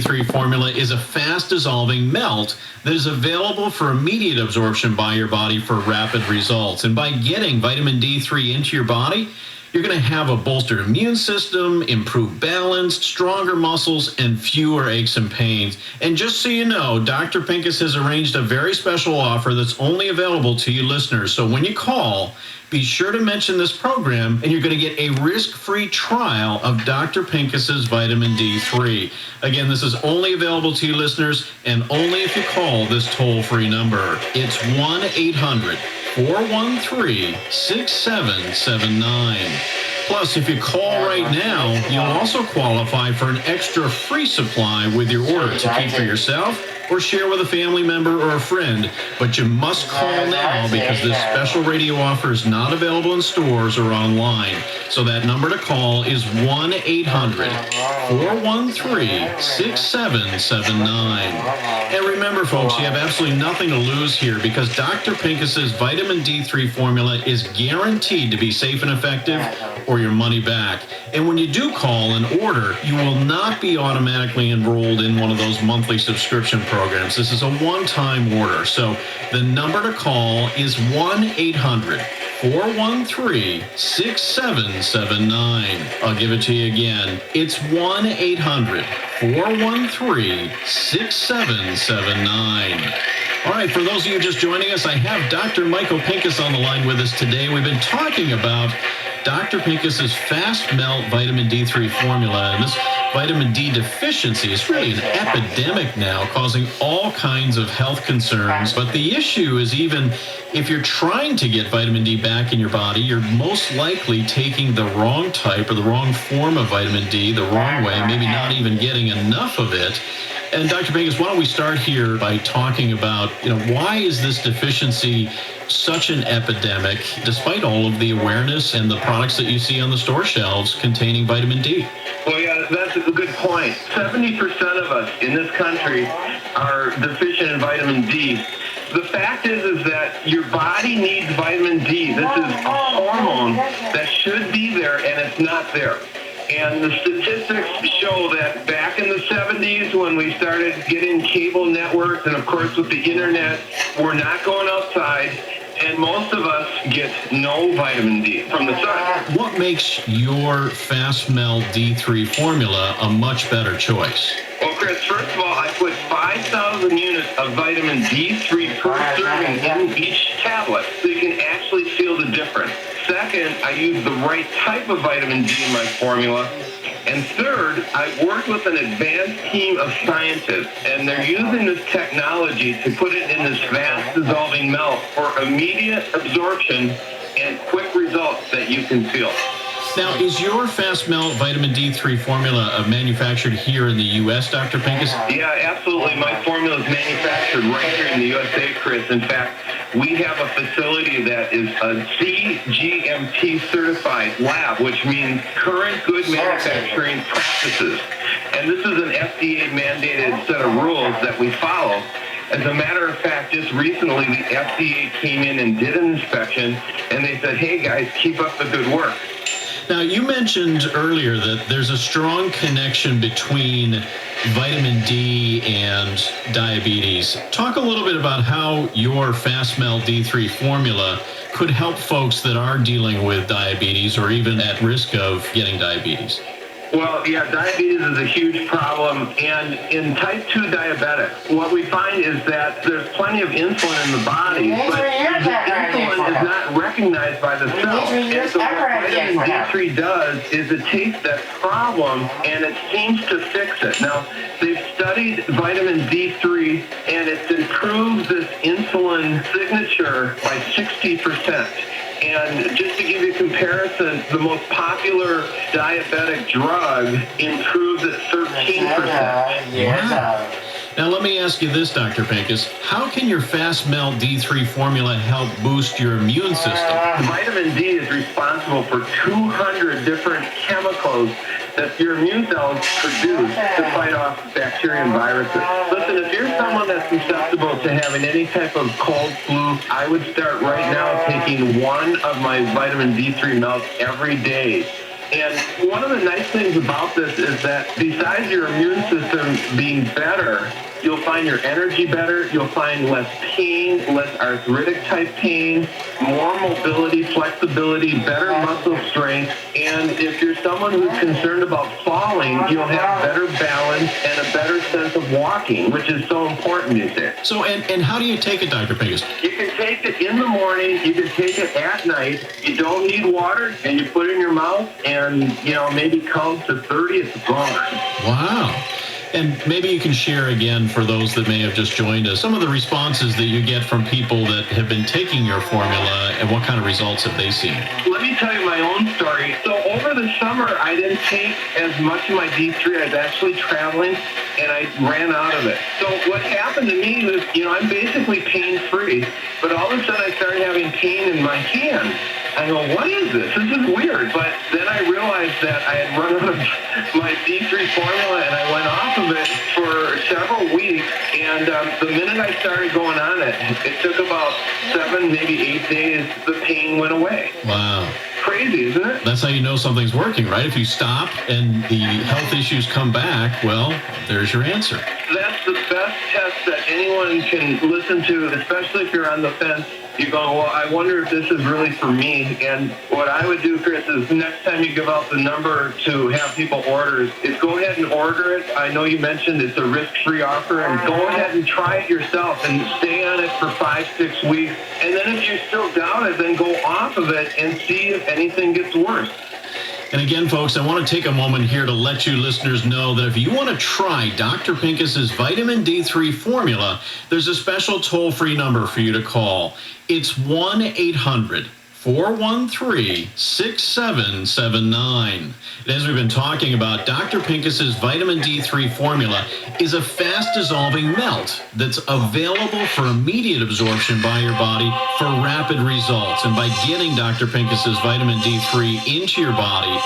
D3 formula is a fast-dissolving melt that is available for immediate absorption by your body for rapid results. And by getting vitamin D3 into your body, you're going to have a bolstered immune system, improved balance, stronger muscles, and fewer aches and pains. And just so you know, Dr. Pincus has arranged a very special offer that's only available to you listeners. So when you call, be sure to mention this program, and you're going to get a risk-free trial of Dr. Pincus's vitamin D3. Again, this is only available to you listeners, and only if you call this toll-free number. It's 1-800-413-6779. Plus, if you call right now, you'll also qualify for an extra free supply with your order to keep for yourself or share with a family member or a friend. But you must call now because this special radio offer is not available in stores or online. So that number to call is 1-800-413-6779. And remember, folks, you have absolutely nothing to lose here because Dr. Pincus's vitamin D3 formula is guaranteed to be safe and effective or your money back. And when you do call and order, you will not be automatically enrolled in one of those monthly subscription programs. This is a one-time order. So the number to call is 1-800-413-6779. I'll give it to you again. It's 1-800-413-6779. All right, for those of you just joining us, I have Dr. Michael Pincus on the line with us today. We've been talking about Dr. Pincus's Fast Melt Vitamin D3 formula, and this vitamin D deficiency is really an epidemic now, causing all kinds of health concerns. But the issue is, even if you're trying to get vitamin D back in your body, you're most likely taking the wrong type or the wrong form of vitamin D the wrong way, maybe not even getting enough of it. And Dr. Pincus, why don't we start here by talking about, why is this deficiency such an epidemic, despite all of the awareness and the products that you see on the store shelves containing vitamin D? Well, yeah, that's a good point. 70% of us in this country are deficient in vitamin D. The fact is that your body needs vitamin D. This is a hormone that should be there, and it's not there. And the statistics show that back in the 70s, when we started getting cable networks, and of course with the internet, we're not going outside, and most of us get no vitamin D from the sun. What makes your Fast Melt D3 formula a much better choice? Well, Chris, first of all, I put 5,000 units of vitamin D3 per serving in each tablet, so you can actually feel the difference. Second, I use the right type of vitamin D in my formula. And third, I worked with an advanced team of scientists, and they're using this technology to put it in this fast dissolving melt for immediate absorption and quick results that you can feel. Now, is your Fast Melt Vitamin D3 formula manufactured here in the U.S., Dr. Pincus? Yeah, absolutely. My formula is manufactured right here in the USA, Chris. In fact, we have a facility that is a GMT certified lab, which means current good manufacturing practices. And this is an FDA mandated set of rules that we follow. As a matter of fact, just recently the FDA came in and did an inspection, and they said, hey guys, keep up the good work. Now, you mentioned earlier that there's a strong connection between vitamin D and diabetes. Talk a little bit about how your Fast Melt D3 formula could help folks that are dealing with diabetes or even at risk of getting diabetes. Well, yeah, diabetes is a huge problem, and in type 2 diabetics, what we find is that there's plenty of insulin in the body, but the insulin is not recognized by the cell. And so what vitamin D3 does is it takes that problem and it seems to fix it. Now, they've studied vitamin D3, and it's improved this insulin signature by 60%. And just to give you a comparison, the most popular diabetic drug improves at 13%. Wow. Now, let me ask you this, Dr. Pincus. How can your Fast Melt D3 formula help boost your immune system? Vitamin D is responsible for 200 different chemicals that your immune cells produce to fight off bacteria and viruses. Listen, if you're someone that's susceptible to having any type of cold, flu, I would start right now taking one of my vitamin D3 melts every day. And one of the nice things about this is that besides your immune system being better, you'll find your energy better, you'll find less pain, less arthritic type pain, more mobility, flexibility, better muscle strength, and if you're someone who's concerned about falling, you'll have better balance and a better sense of walking, which is so important these days. So, and how do you take it, Dr. Pincus? You can take it in the morning, you can take it at night, you don't need water, and you put it in your mouth, and, maybe count to 30, it's gone. Wow. And maybe you can share again, for those that may have just joined us, some of the responses that you get from people that have been taking your formula, and what kind of results have they seen? Let me tell you my own story. So over the summer, I didn't take as much of my D3. I was actually traveling, and I ran out of it. So what happened to me was, I'm basically pain-free, but all of a sudden I started having pain in my hand. I go, what is this? This is weird. But then I realized that I had run out of my D3 formula, and I went off of it for several weeks. And the minute I started going on it, it took about 7, maybe 8 days, the pain went away. Wow. Crazy, isn't it? That's how you know something's working, right? If you stop and the health issues come back, well, there's your answer. That's the best test that anyone can listen to, especially if you're on the fence. You go, well, I wonder if this is really for me. And what I would do, Chris, is next time you give out the number to have people order, is go ahead and order it. I know you mentioned it's a risk-free offer, and go ahead and try it yourself and stay on it for 5, 6 weeks. And then if you still doubt it, then go off of it and see if anything gets worse. And again, folks, I want to take a moment here to let you listeners know that if you want to try Dr. Pincus's vitamin D3 formula, there's a special toll-free number for you to call. It's 1-800-413-6779. And as we've been talking about, Dr. Pincus's vitamin D3 formula is a fast-dissolving melt that's available for immediate absorption by your body for rapid results. And by getting Dr. Pincus's vitamin D3 into your body,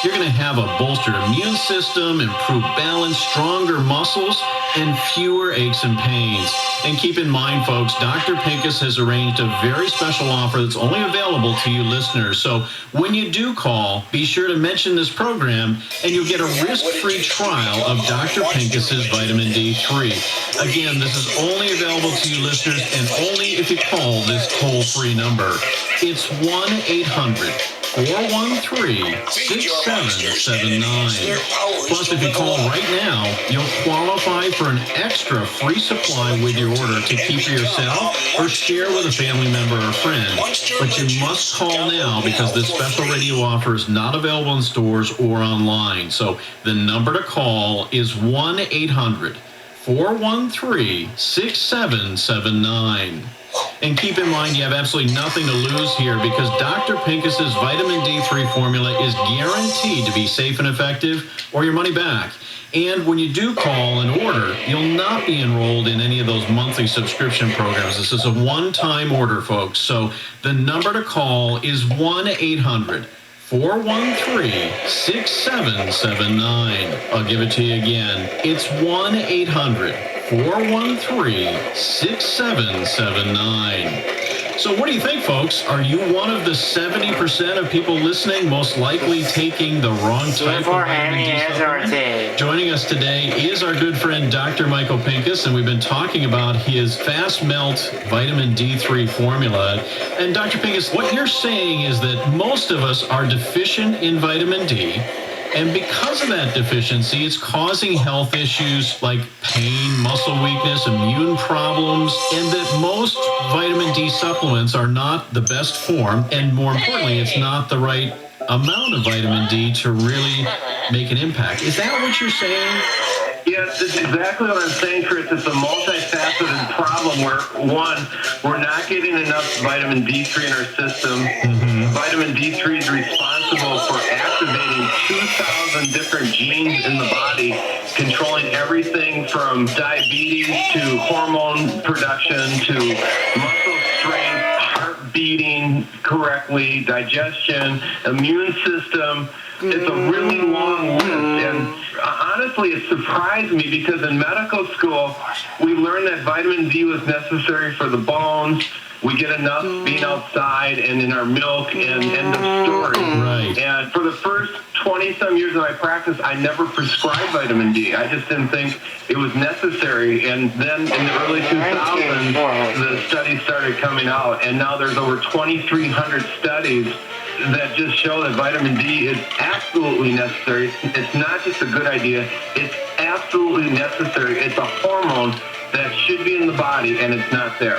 you're going to have a bolstered immune system, improved balance, stronger muscles, and fewer aches and pains. And keep in mind, folks, Dr. Pincus has arranged a very special offer that's only available to you listeners. So when you do call, be sure to mention this program, and you'll get a risk-free trial of Dr. Pincus's vitamin D3. Again, this is only available to you listeners, and only if you call this toll-free number. It's 1-800-413-6779. Plus, if you call right now, you'll qualify for an extra free supply with your order to keep for yourself or share with a family member or friend. But you must call now, because this special radio offer is not available in stores or online. So the number to call is 1-800-413-6779. And keep in mind, you have absolutely nothing to lose here, because Dr. Pincus's vitamin D3 formula is guaranteed to be safe and effective, or your money back. And when you do call and order, you'll not be enrolled in any of those monthly subscription programs. This is a one-time order, folks. So the number to call is 1-800-413-6779. I'll give it to you again. It's 1-800-413-6779. So what do you think, folks? Are you one of the 70% of people listening most likely taking the wrong type of vitamin D supplement? Joining us today is our good friend Dr. Michael Pincus, and we've been talking about his fast melt vitamin D3 formula. And Dr. Pincus, what you're saying is that most of us are deficient in vitamin D, and because of that deficiency, it's causing health issues like pain, muscle weakness, immune problems, and that most vitamin D supplements are not the best form, and more importantly, it's not the right amount of vitamin D to really make an impact. Is that what you're saying? Yes, that's exactly what I'm saying, Chris. It's a multifaceted problem where, one, we're not getting enough vitamin D3 in our system. Vitamin D3 is responsible for activating 2,000 different genes in the body, controlling everything from diabetes to hormone production to muscle strength, heart beating correctly, digestion, immune system. It's a really long list, and honestly, it surprised me because in medical school, we learned that vitamin D was necessary for the bones, We get enough being outside and in our milk and end of story. Right. And for the first 20-some years of my practice, I never prescribed vitamin D. I just didn't think it was necessary. And then in the early 2000s, the studies started coming out. And now there's over 2,300 studies that just show that vitamin D is absolutely necessary. It's not just a good idea. It's absolutely necessary. It's a hormone that should be in the body, and it's not there.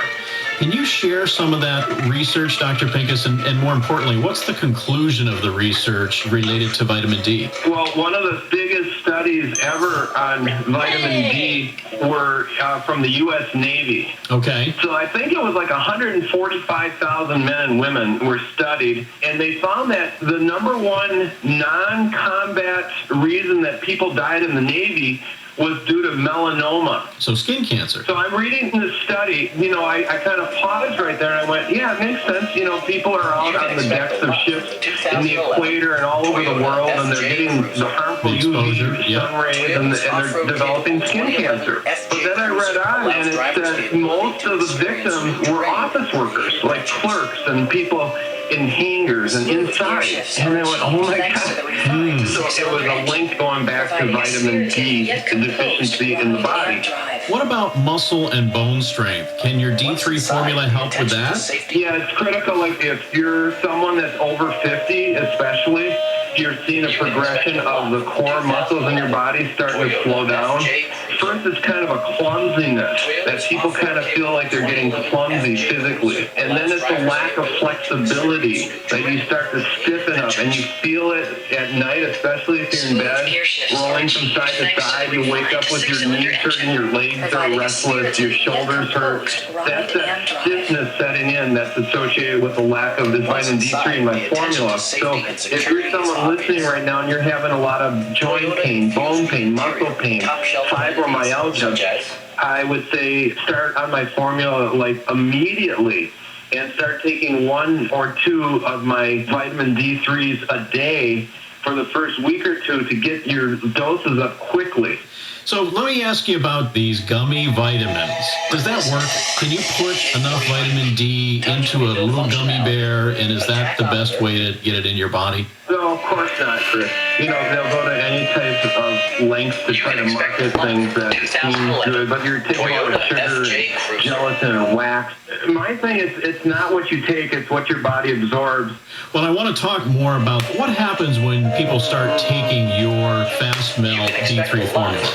Can you share some of that research, Dr. Pincus, and more importantly, what's the conclusion of the research related to vitamin D? Well, one of the biggest studies ever on vitamin D were from the U.S. Navy. Okay. So I think it was like 145,000 men and women were studied, and they found that the number one non-combat reason that people died in the Navy was due to melanoma. So skin cancer. So I'm reading this study, I kind of paused right there and I went, yeah, it makes sense. People are out on the decks of ships in the equator and all over the world, and they're getting the harmful UV sun rays, and they're developing skin cancer. But then I read on, and it said most of the victims were office workers, like clerks and people in hangars and inside. And I went, oh my God. So it was a link going back to vitamin D, the deficiency in the body. What about muscle and bone strength? Can your D3 formula help with that? Yeah, it's critical. Like if you're someone that's over 50, especially, you're seeing a progression of the core muscles in your body starting to slow down. First, it's kind of a clumsiness that people kind of feel like they're getting clumsy physically. And then it's a lack of flexibility that you start to stiffen up, and you feel it at night, especially if you're in bed, rolling from side to side. You wake up with your knees hurting, your legs are restless, your shoulders hurt. That's that stiffness setting in that's associated with the lack of this vitamin D3 in my formula. So if you're someone listening right now and you're having a lot of joint pain, bone pain, muscle pain, fibromyalgia, I would say start on my formula like immediately and start taking 1 or 2 of my vitamin D3s a day for the first week or two to get your doses up quickly. So let me ask you about these gummy vitamins. Does that work? Can you put enough vitamin D into a little gummy bear, and is that the best way to get it in your body? No, of course not, Chris. They'll go to any type of lengths to try to market things that seem good, but you're taking a lot of sugar, gelatin, or wax. My thing is, it's not what you take, it's what your body absorbs. Well, I want to talk more about what happens when people start taking your fast melt D3 formula.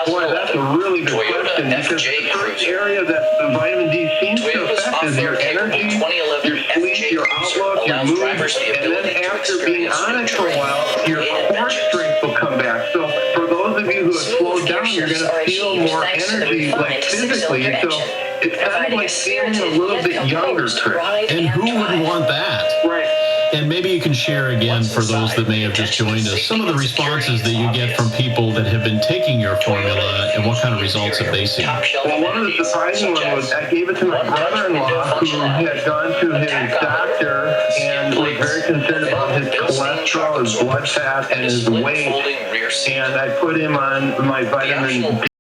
Boy, that's a really good question, because the first area that the vitamin D seems to affect is your energy, your sleep, your outlook, your mood, and then after being on it for a while, your core strength will come back. So for those of you who have slowed down, you're going to feel more energy, like physically. So it's kind of like feeling a little bit younger, Chris. And who wouldn't want that? Right. And maybe you can share again, for those that may have just joined us, some of the responses that you get from people that have been taking your formula, and what kind of results have they seen? Well, one of the surprising ones was I gave it to my brother-in-law, who had gone to his doctor and was very concerned about his cholesterol, his blood fat, and his weight. And I put him on my vitamin